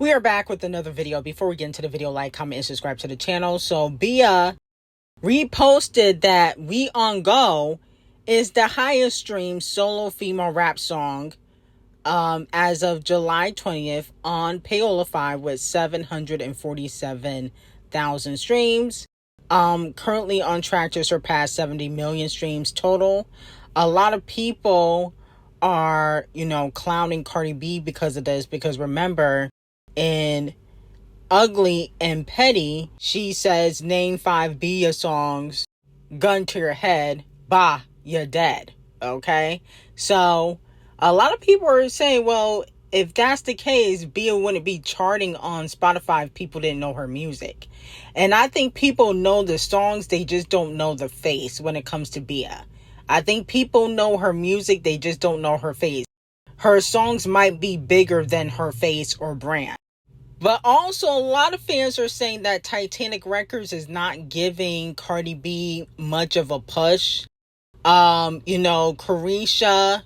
We are back with another video. Before we get into the video, like, comment, and subscribe to the channel. So Bia reposted that We On Go is the highest streamed solo female rap song as of July 20th on Payola 5 with 747,000 streams. Currently on track to surpass 70 million streams total. A lot of people are, clowning Cardi B because of this, because remember, in Ugly and Petty, she says, name 5 Bia songs, gun to your head, bah, you're dead. Okay? So, a lot of people are saying, well, if that's the case, Bia wouldn't be charting on Spotify if people didn't know her music. And I think people know the songs, they just don't know the face when it comes to Bia. I think people know her music, they just don't know her face. Her songs might be bigger than her face or brand. But also, a lot of fans are saying that Titanic Records is not giving Cardi B much of a push. Carisha,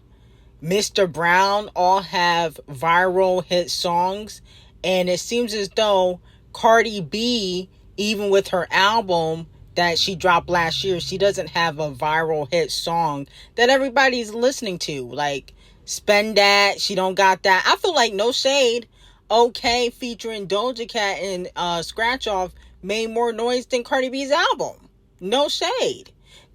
Mr. Brown all have viral hit songs. And it seems as though Cardi B, even with her album that she dropped last year, she doesn't have a viral hit song that everybody's listening to. Like, Spend That, she don't got that. I feel like, no shade, Okay featuring Doja Cat and Scratch Off made more noise than Cardi B's album. No shade.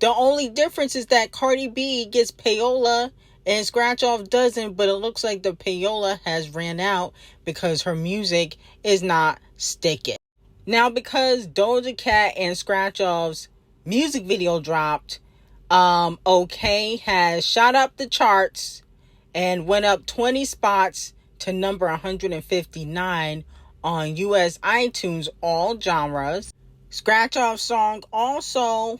The only difference is that Cardi B gets payola and Scratch Off doesn't, but it looks like the payola has ran out because her music is not sticking. Now, because Doja Cat and Scratch Off's music video dropped, Okay has shot up the charts and went up 20 spots to number 159 on US iTunes all genres. Scratch Off song also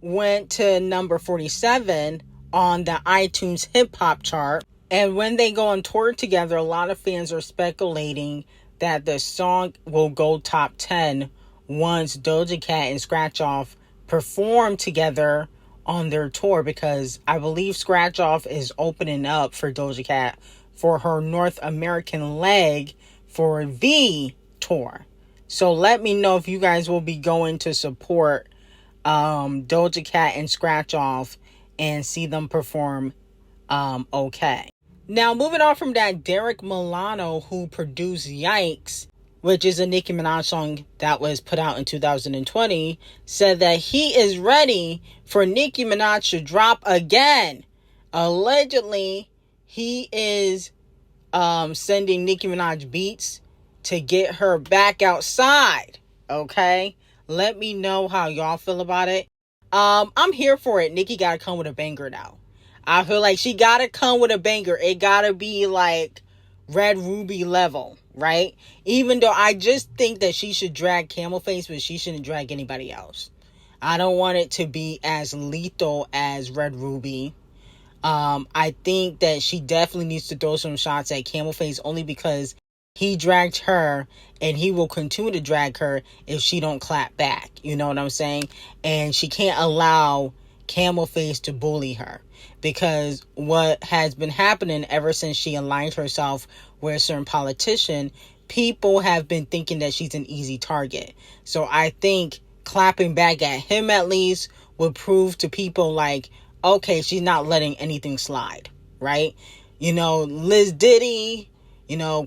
went to number 47 on the iTunes hip hop chart. And when they go on tour together, a lot of fans are speculating that the song will go top 10 once Doja Cat and Scratch Off perform together on their tour, because I believe Scratch Off is opening up for Doja Cat for her North American leg for the tour. So let me know if you guys will be going to support Doja Cat and Scratch Off and see them perform Okay. Now, moving on from that, Derek Milano, who produced Yikes, which is a Nicki Minaj song that was put out in 2020, said that he is ready for Nicki Minaj to drop again. Allegedly, he is sending Nicki Minaj beats to get her back outside. Okay? Let me know how y'all feel about it. I'm here for it. Nicki gotta come with a banger now. I feel like she gotta come with a banger. It gotta be like Red Ruby level, right? Even though I just think that she should drag Camel Face, but she shouldn't drag anybody else. I don't want it to be as lethal as Red Ruby. I think that she definitely needs to throw some shots at Camel Face, only because he dragged her and he will continue to drag her if she don't clap back. You know what I'm saying? And she can't allow Camel Face to bully her, because what has been happening ever since she aligned herself with a certain politician, people have been thinking that she's an easy target. So I think clapping back at him at least would prove to people like, okay, she's not letting anything slide, right? Liz Diddy,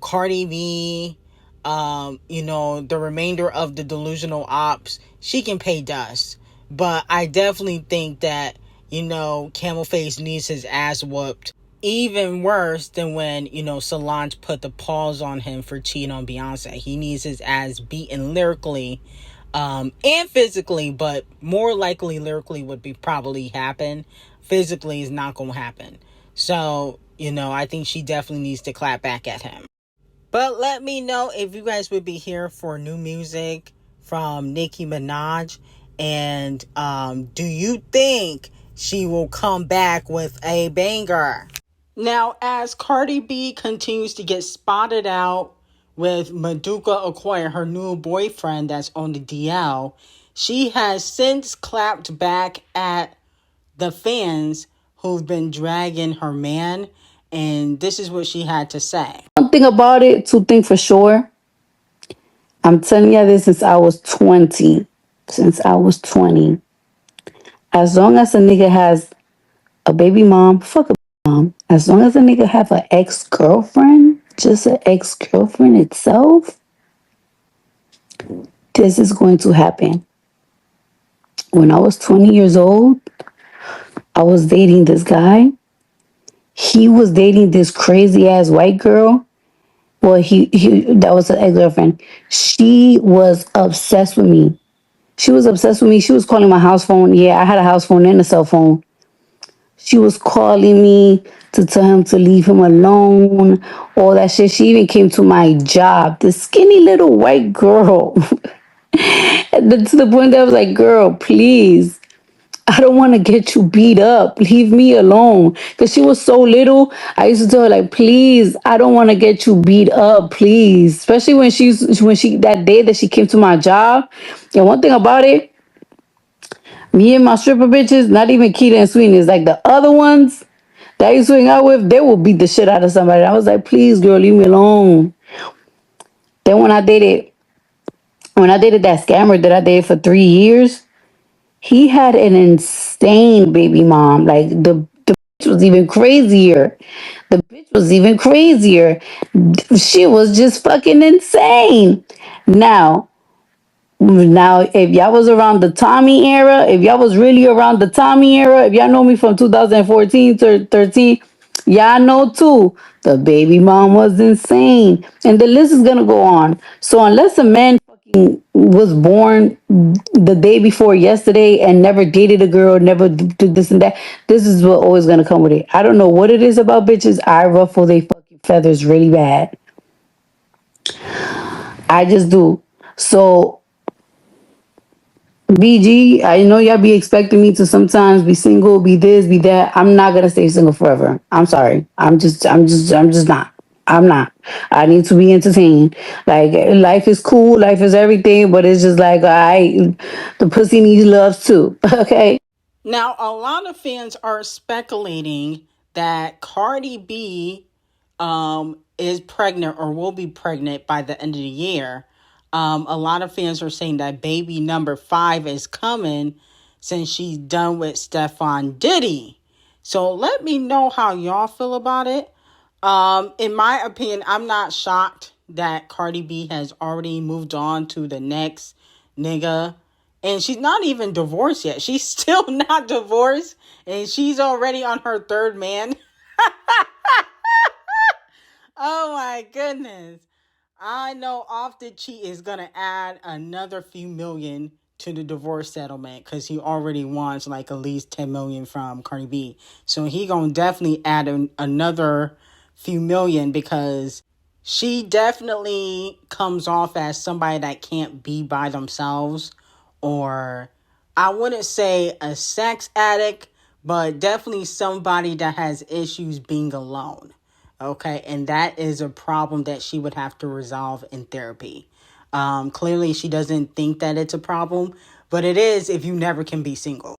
Cardi B, the remainder of the delusional ops, she can pay dust. But I definitely think that, Camel Face needs his ass whooped even worse than when, Solange put the pause on him for cheating on Beyonce. He needs his ass beaten lyrically and physically, but more likely lyrically would be probably happen. Physically is not going to happen. So, I think she definitely needs to clap back at him. But let me know if you guys would be here for new music from Nicki Minaj. And do you think she will come back with a banger? Now, as Cardi B continues to get spotted out with Maduka Okoye, her new boyfriend that's on the DL, she has since clapped back at the fans who've been dragging her man. And this is what she had to say. One thing about it, to think for sure, I'm telling you this since I was 20. Since I was 20. As long as a nigga has a baby mom, fuck a mom. As long as a nigga have an ex-girlfriend, just an ex-girlfriend itself, this is going to happen. When I was 20 years old, I was dating this guy. He was dating this crazy ass white girl. Well, he that was an ex-girlfriend. She was obsessed with me. She was obsessed with me. She was calling my house phone. Yeah, I had a house phone and a cell phone. She was calling me to tell him to leave him alone, all that shit. She even came to my job. This skinny little white girl. To the point that I was like, girl, please. I don't want to get you beat up. Leave me alone. Because she was so little. I used to tell her, like, please, I don't want to get you beat up, please. Especially when she that day that she came to my job. And one thing about it, me and my stripper bitches, not even Keita and Sweetness, like the other ones that I used to hang out with, they will beat the shit out of somebody. I was like, please, girl, leave me alone. Then when I dated that scammer that I dated for 3 years, he had an insane baby mom. Like the bitch was even crazier. The bitch was even crazier. She was just fucking insane. Now, if y'all was around the Tommy era, if y'all was really around the Tommy era, if y'all know me from 2014 to 13, y'all know too. The baby mom was insane. And the list is gonna go on. So unless a man fucking was born the day before yesterday and never dated a girl, never did this and that, this is what always gonna come with it. I don't know what it is about bitches. I ruffle they fucking feathers really bad. I just do. So BG, I know y'all be expecting me to sometimes be single, be this, be that. I'm not gonna stay single forever. I'm sorry. I'm just not. I'm not. I need to be entertained. Like life is cool, life is everything, but it's just like the pussy needs love too. Okay. Now, a lot of fans are speculating that Cardi B is pregnant or will be pregnant by the end of the year. A lot of fans are saying that baby number 5 is coming since she's done with Stefan Diddy. So let me know how y'all feel about it. In my opinion, I'm not shocked that Cardi B has already moved on to the next nigga. And she's not even divorced yet. She's still not divorced. And she's already on her third man. Oh my goodness. I know Off the Cheat is going to add another few million to the divorce settlement because he already wants like at least 10 million from Cardi B. So he going to definitely add another few million because she definitely comes off as somebody that can't be by themselves, or I wouldn't say a sex addict, but definitely somebody that has issues being alone. Okay, and that is a problem that she would have to resolve in therapy. Clearly, she doesn't think that it's a problem, but it is if you never can be single.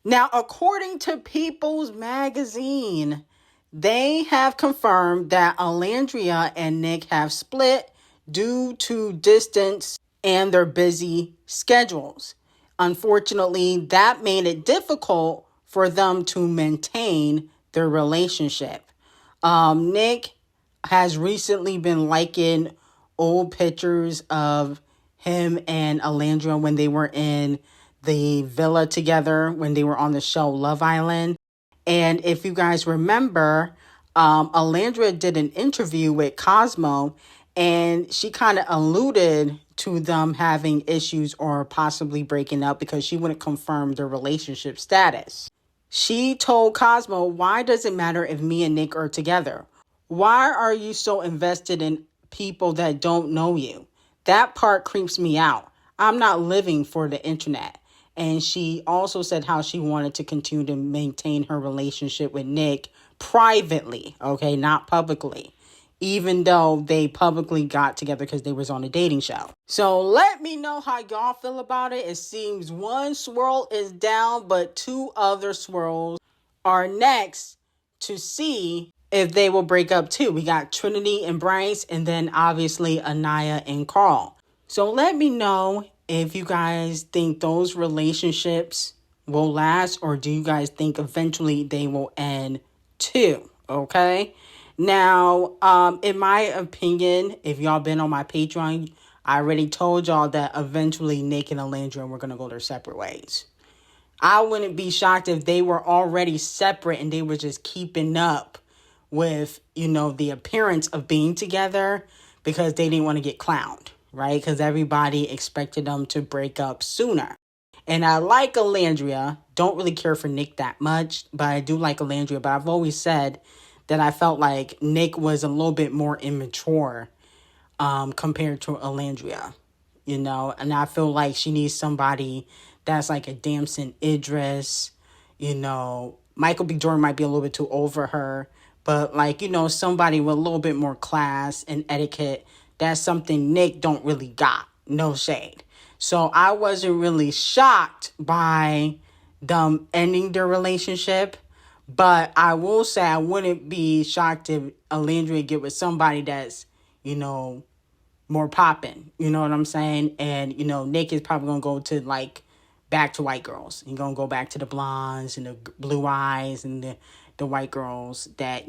Now, according to People's Magazine, they have confirmed that Olandria and Nick have split due to distance and their busy schedules. Unfortunately, that made it difficult for them to maintain their relationship. Nick has recently been liking old pictures of him and Alandria when they were in the villa together, when they were on the show Love Island. And if you guys remember, Alandria did an interview with Cosmo, and she kind of alluded to them having issues or possibly breaking up because she wouldn't confirm their relationship status. She told Cosmo, "Why does it matter if me and Nick are together? Why are you so invested in people that don't know you? That part creeps me out. I'm not living for the internet." And she also said how she wanted to continue to maintain her relationship with Nick privately, okay, not publicly, even though they publicly got together because they was on a dating show. So let me know how y'all feel about it. It seems one swirl is down, but two other swirls are next to see if they will break up too. We got Trinity and Bryce, and then obviously Anaya and Carl. So let me know if you guys think those relationships will last, or do you guys think eventually they will end too? Okay. Now, in my opinion, if y'all been on my Patreon, I already told y'all that eventually Nick and Olandria were going to go their separate ways. I wouldn't be shocked if they were already separate and they were just keeping up with, the appearance of being together because they didn't want to get clowned, right? Because everybody expected them to break up sooner. And I like Olandria. Don't really care for Nick that much, but I do like Olandria. But I've always said that I felt like Nick was a little bit more immature compared to Olandria, and I feel like she needs somebody that's like a Damson Idris, Michael B. Jordan might be a little bit too old for her, but somebody with a little bit more class and etiquette. That's something Nick don't really got. No shade. So I wasn't really shocked by them ending their relationship, but I will say I wouldn't be shocked if Olandria get with somebody that's, more popping, you know what I'm saying? And, Nick is probably going to go to, back to white girls. He's going to go back to the blondes and the blue eyes and the white girls that,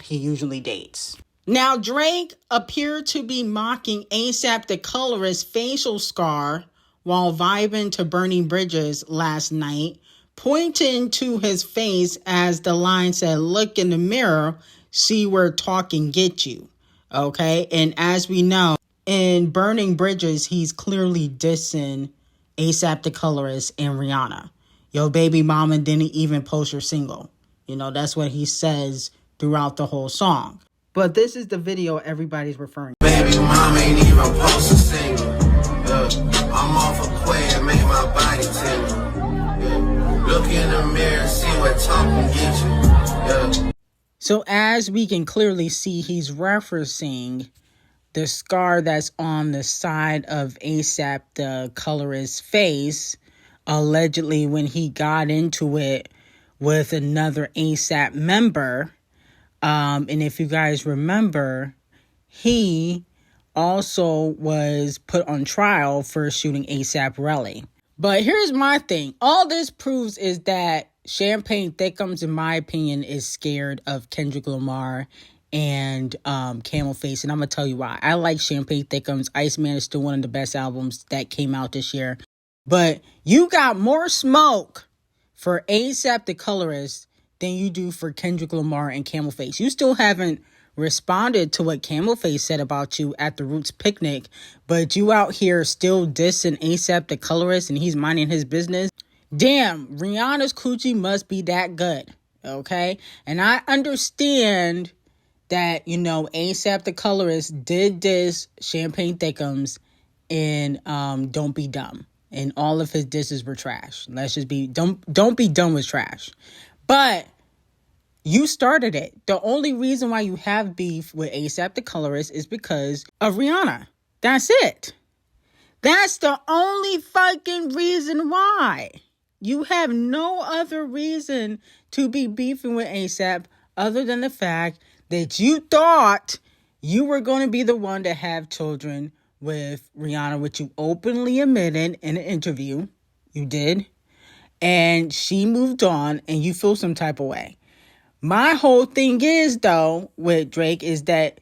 he usually dates. Now, Drake appeared to be mocking ASAP the colorist's facial scar while vibing to Burning Bridges last night, pointing to his face as the line said, "Look in the mirror, see where talking get you." Okay, and as we know, in Burning Bridges, he's clearly dissing ASAP the colorist and Rihanna. Yo, baby mama didn't even post her single. That's what he says throughout the whole song. But this is the video everybody's referring to. Baby mama ain't even post a single. I'm off a quay, make my body tingle. Look in the mirror, see what talking get you. So as we can clearly see, he's referencing the scar that's on the side of ASAP the colorist's face, allegedly when he got into it with another ASAP member. And if you guys remember, he also was put on trial for shooting ASAP Rocky. But here's my thing. All this proves is that Champagne Thickums, in my opinion, is scared of Kendrick Lamar and Camel Face. And I'm going to tell you why. I like Champagne Thickums. Iceman is still one of the best albums that came out this year. But you got more smoke for ASAP the colorist than you do for Kendrick Lamar and Camel Face. You still haven't responded to what Camel Face said about you at the Roots picnic, but you out here still dissing ASAP the colorist and he's minding his business. Damn, Rihanna's coochie must be that good, okay? And I understand that, ASAP the colorist did diss Champagne Thickums in Don't Be Dumb. And all of his disses were trash. Let's just be, don't be dumb was trash. But you started it. The only reason why you have beef with ASAP the colorist is because of Rihanna. That's it. That's the only fucking reason why. You have no other reason to be beefing with ASAP other than the fact that you thought you were going to be the one to have children with Rihanna, which you openly admitted in an interview. You did. And she moved on and you feel some type of way. My whole thing is, though, with Drake is that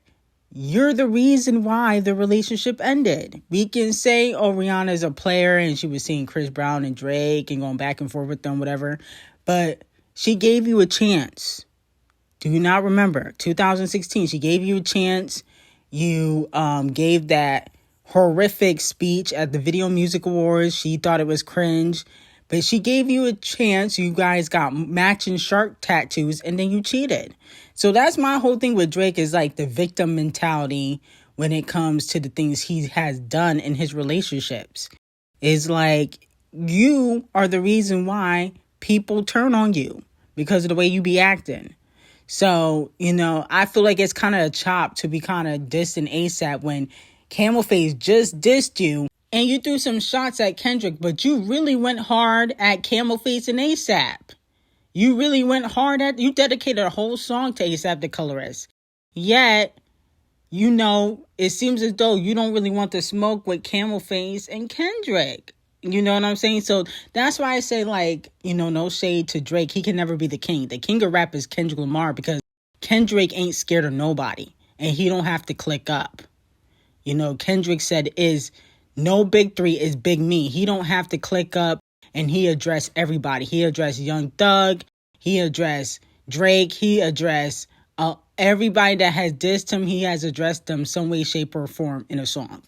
you're the reason why the relationship ended. We can say, oh, Rihanna's a player and she was seeing Chris Brown and Drake and going back and forth with them, whatever. But she gave you a chance. Do you not remember? 2016, she gave you a chance. You gave that horrific speech at the Video Music Awards. She thought it was cringe. But she gave you a chance. You guys got matching shark tattoos and then you cheated. So that's my whole thing with Drake is like the victim mentality when it comes to the things he has done in his relationships. Is like you are the reason why people turn on you because of the way you be acting. So, I feel like it's kind of a chop to be kind of dissing ASAP when Camel Face just dissed you. And you threw some shots at Kendrick, but you really went hard at Camel Face and ASAP. You really went hard you dedicated a whole song to ASAP the colorist. Yet, you know, it seems as though you don't really want to smoke with Camel Face and Kendrick. You know what I'm saying? So that's why I say, like, you know, no shade to Drake. He can never be the king. The king of rap is Kendrick Lamar, because Kendrick ain't scared of nobody. And he don't have to click up. You know, Kendrick said is no big three is big me. He don't have to click up, and he addressed everybody. He addressed Young Thug. He addressed Drake. He addressed everybody that has dissed him. He has addressed them some way, shape, or form in a song.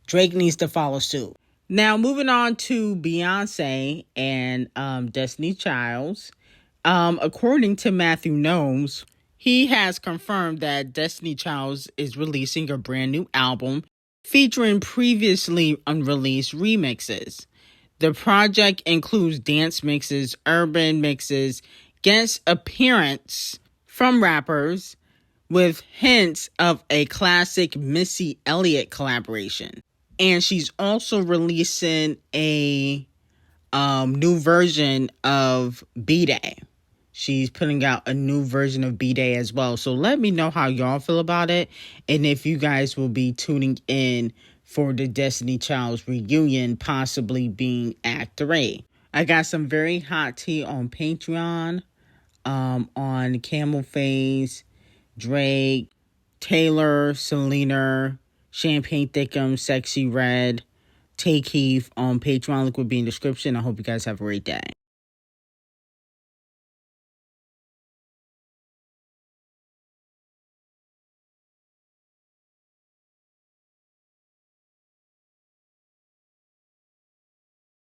Drake needs to follow suit. Now, moving on to Beyonce and Destiny Childs. According to Matthew Gnomes, he has confirmed that Destiny Childs is releasing a brand new album featuring previously unreleased remixes. The project includes dance mixes, urban mixes, guest appearance from rappers, with hints of a classic Missy Elliott collaboration. And she's also releasing a new version of B-Day. She's putting out a new version of B-Day as well. So let me know how y'all feel about it, and if you guys will be tuning in for the Destiny Child's reunion, possibly being Act 3. I got some very hot tea on Patreon, on Camel Face, Drake, Taylor, Selena, Champagne Thickum, Sexy Red, Take Heath on Patreon. Link will be in the description. I hope you guys have a great day.